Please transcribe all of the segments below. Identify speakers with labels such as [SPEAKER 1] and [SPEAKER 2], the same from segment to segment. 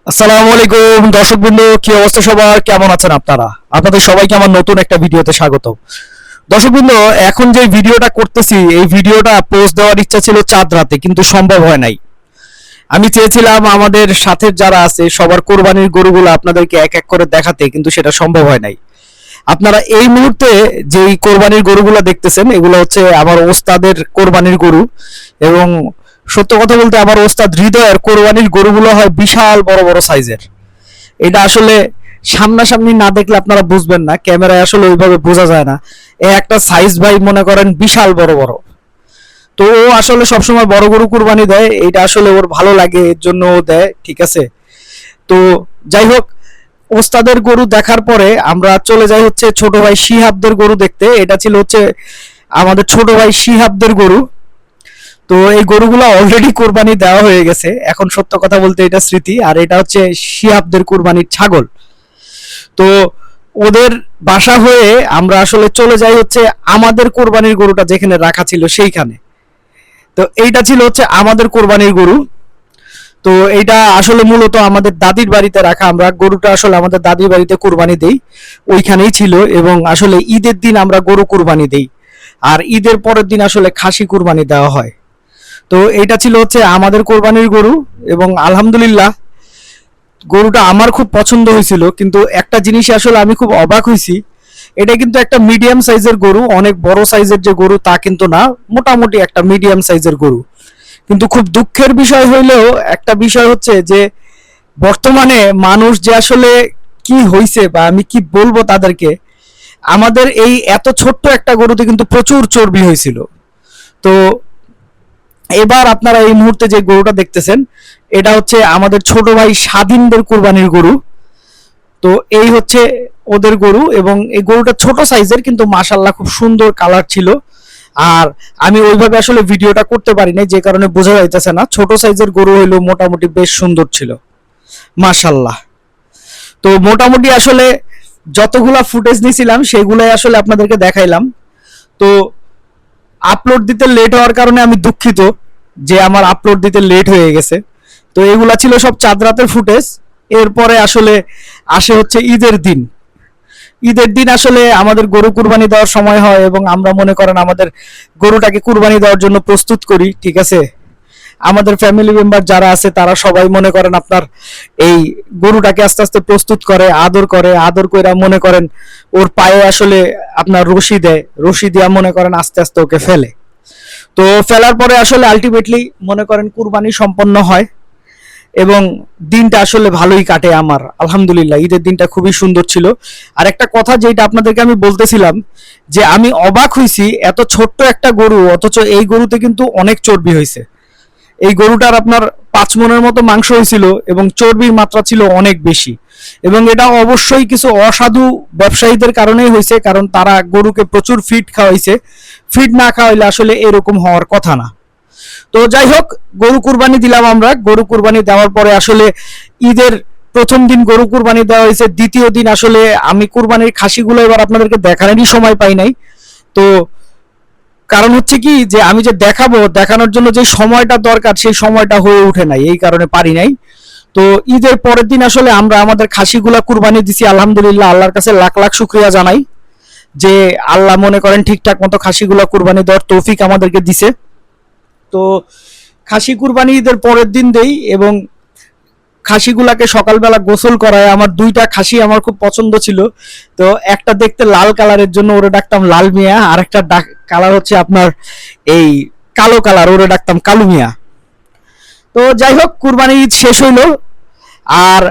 [SPEAKER 1] আসসালামু আলাইকুম দর্শকবৃন্দ, কি অবস্থা সবার, কেমন আছেন আপনারা? আপনাদের সবাইকে আমার নতুন একটা ভিডিওতে স্বাগত। দর্শকবৃন্দ, এখন যে ভিডিওটা করতেছি এই ভিডিওটা পোস্ট দেওয়ার ইচ্ছা ছিল চাঁদ রাতে, কিন্তু সম্ভব হয় নাই। আমি চেয়েছিলাম আমাদের সাথে যারা আছে সবার কোরবানির গরুগুলো আপনাদেরকে এক এক করে দেখাতে, কিন্তু সেটা সম্ভব হয় নাই। আপনারা এই মুহূর্তে যেই কোরবানির গরুগুলো দেখতেছেন এগুলো হচ্ছে আমার ওস্তাদের কোরবানির গরু। এবং সত্য কথা বলতে আমার ওস্তাদ হৃদয়ের কোরবানির গরুগুলো হয় বিশাল বড় বড় সাইজের। এটা আসলে সামনাসামনি না দেখলে আপনারা বুঝবেন না, ক্যামেরায় আসলে ওইভাবে বোঝা যায় না। এ একটা সাইজ ভাই মনে করেন বিশাল বড় বড়। তো ও আসলে সবসময় বড় গরু কুরবানি দেয়, এটা আসলে ওর ভালো লাগে, এর জন্য ও দেয়, ঠিক আছে। তো যাই হোক, ওস্তাদের গরু দেখার পরে আমরা চলে যাই হচ্ছে ছোট ভাই শিহাবদের গরু দেখতে। এটা ছিল হচ্ছে আমাদের ছোট ভাই শিহাবদের গরু। তো এই গরুগুলো অলরেডি কোরবানি দেওয়া হয়ে গেছে, এখন সত্য কথা বলতে এটা স্মৃতি। আর এটা হচ্ছে শিহাবদের কোরবানির ছাগল। তো ওদের বাসা হয়ে আমরা আসলে চলে যাই হচ্ছে আমাদের কোরবানির গরুটা যেখানে রাখা ছিল সেইখানে। তো এইটা ছিল হচ্ছে আমাদের কোরবানির গরু। তো এইটা আসলে মূলত আমাদের দাদির বাড়িতে রাখা, আমরা গরুটা আসলে আমাদের দাদির বাড়িতে কোরবানি দেই, ওইখানেই ছিল। এবং আসলে ঈদের দিন আমরা গরু কোরবানি দেই, আর ঈদের পরের দিন আসলে খাসি কোরবানি দেওয়া হয়। তো এইটা ছিল হচ্ছে আমাদের কোরবানির গরু। এবং আলহামদুলিল্লাহ গরুটা আমার খুব পছন্দ হয়েছিল, কিন্তু একটা জিনিস আসলে আমি খুব অবাক হয়েছি, এটা কিন্তু একটা মিডিয়াম সাইজের গরু, অনেক বড় সাইজের যে গরু তা কিন্তু না, মোটামুটি একটা মিডিয়াম সাইজের গরু। কিন্তু খুব দুঃখের বিষয় হইলেও একটা বিষয় হচ্ছে যে বর্তমানে মানুষ যে আসলে কি হইছে বা আমি কি বলবো তাদেরকে, আমাদের এই এত ছোট্ট একটা গরুতে কিন্তু প্রচুর চর্বি হয়েছিল। তো এবার আপনারা এই মুহূর্তে যে গরুটা দেখতেছেন এটা হচ্ছে আমাদের ছোট ভাই স্বাধীনদের কুরবানির গরু। তো এই হচ্ছে ওদের গরু, এবং এই গরুটা ছোট সাইজের কিন্তু মাশাল্লাহ খুব সুন্দর কালার ছিল। আর আমি ওইভাবে আসলে ভিডিওটা করতে পারি নাই, যে কারণে বোঝা যাইতেছে না। ছোট সাইজের গরু হইলো মোটামুটি বেশ সুন্দর ছিল মাশাল্লাহ। তো মোটামুটি আসলে যতগুলা ফুটেজ নিয়েছিলাম সেগুলাই আসলে আপনাদেরকে দেখাইলাম। তো আপলোড দিতে লেট হওয়ার কারণে আমি দুঃখিত যে আমার আপলোড দিতে লেট হয়ে গেছে। তো এগুলা ছিল সব চাঁদ রাতের ফুটেজ। এরপরে আসলে আসে হচ্ছে ঈদের দিন। ঈদের দিন আসলে আমাদের গরু কুরবানি দেওয়ার সময় হয়, এবং আমরা মনে করেন আমাদের গরুটাকে কুরবানি দেওয়ার জন্য প্রস্তুত করি, ঠিক আছে। আমাদের ফ্যামিলি মেম্বার যারা আছে তারা সবাই মনে করেন আপনার এই গরুটাকে আস্তে আস্তে প্রস্তুত করে, আদর করে মনে করেন ওর পায়ে আসলে আপনার রশি দেয়, রশি দিয়া মনে করেন আস্তে আস্তে ওকে ফেলে। তো ফেলার পরে আসলে আলটিমেটলি মনে করেন কুরবানি সম্পন্ন হয়, এবং দিনটা আসলে ভালোই কাটে আমার আলহামদুলিল্লাহ। ঈদের দিনটা খুবই সুন্দর ছিল। আর একটা কথা যেটা আপনাদেরকে আমি বলতেছিলাম, যে আমি অবাক হইছি এত ছোট্ট একটা গরু, অথচ এই গরুতে কিন্তু অনেক চর্বি হয়েছে। এই গরুটার আপনার 5 মনের মতো মাংস হয়েছিল, এবং চর্বির মাত্রা ছিল অনেক বেশি। এবং এটা অবশ্যই কিছু অসাধু ব্যবসায়ীদের কারণেই হয়েছে, কারণ তারা গরুকে প্রচুর ফিড খাওয়াইছে। ফিড না খাওয়াইলে আসলে এরকম হওয়ার কথা না। তো যাই হোক, গরু কুরবানি দিলাম আমরা। গরু কুরবানি দেওয়ার পরে আসলে ঈদের প্রথম দিন গরু কুরবানি দেওয়া হয়েছে, দ্বিতীয় দিন আসলে আমি কুরবানির খাসিগুলো এবার আপনাদেরকে দেখানোরই সময় পাই নাই। তো কারণ হচ্ছে কি, যে আমি যে দেখানোর জন্য যে সময়টা দরকার সেই সময়টা হয়ে ওঠে নাই, এই কারণে পারি নাই। তো ঈদের পরের দিন আসলে আমরা আমাদের খাসিগুলা কুরবানি দিছি আলহামদুলিল্লাহ। আল্লাহর কাছে লাখ লাখ শুকরিয়া জানাই যে আল্লাহ মনে করেন ঠিকঠাক মতো খাসিগুলা কুরবানি দেওয়ার তৌফিক আমাদেরকে দিছে। তো খাসি কুরবানি ঈদের পরের দিন দেই, এবং খাসিগুলাকে সকালবেলা গোসল করায়। আমার 2টা খাসি আমার খুব পছন্দ ছিল। তো একটা দেখতে লাল কালারের জন্য ওরে ডাকতাম লাল মিয়া, আর একটা কালার হচ্ছে আপনার এই কালো কালার, ওরে ডাকতাম কালু মিয়া। তো যাই হোক, কুরবানি ঈদ শেষ হইলো। আর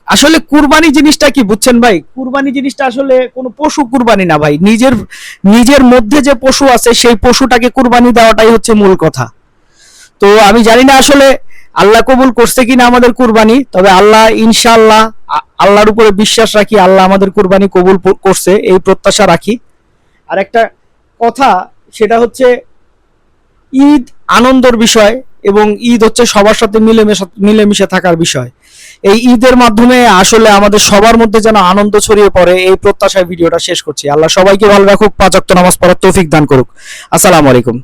[SPEAKER 1] আসলে কুরবানি জিনিসটা কি বুঝছেন ভাই, কুরবানি জিনিসটা আসলে কোনো পশু কুরবানি না ভাই, নিজের মধ্যে যে পশু আছে সেই পশুটাকে কুরবানি দেওয়াটাই হচ্ছে মূল কথা। তো আমি জানি না আসলে আল্লাহ কবুল করছে কিনা আমাদের কুরবানি, তবে আল্লাহ ইনশাআল্লাহ, আল্লাহর উপরে বিশ্বাস রাখি, আল্লাহ আমাদের কুরবানি কবুল করছে এই প্রত্যাশা রাখি। আর একটা কথা, সেটা হচ্ছে ঈদ আনন্দের বিষয়, এবং ঈদ হচ্ছে সবার সাথে মিলেমিশে থাকার বিষয়। এই ঈদের মাধ্যমে আসলে আমাদের সবার মধ্যে যেন আনন্দ ছড়িয়ে পড়ে, এই প্রত্যাশায় ভিডিওটা শেষ করছি। আল্লাহ সবাইকে ভালো রাখুক, 5 ওয়াক্ত নামাজ পড়ার তৌফিক দান করুক। আসসালামু আলাইকুম।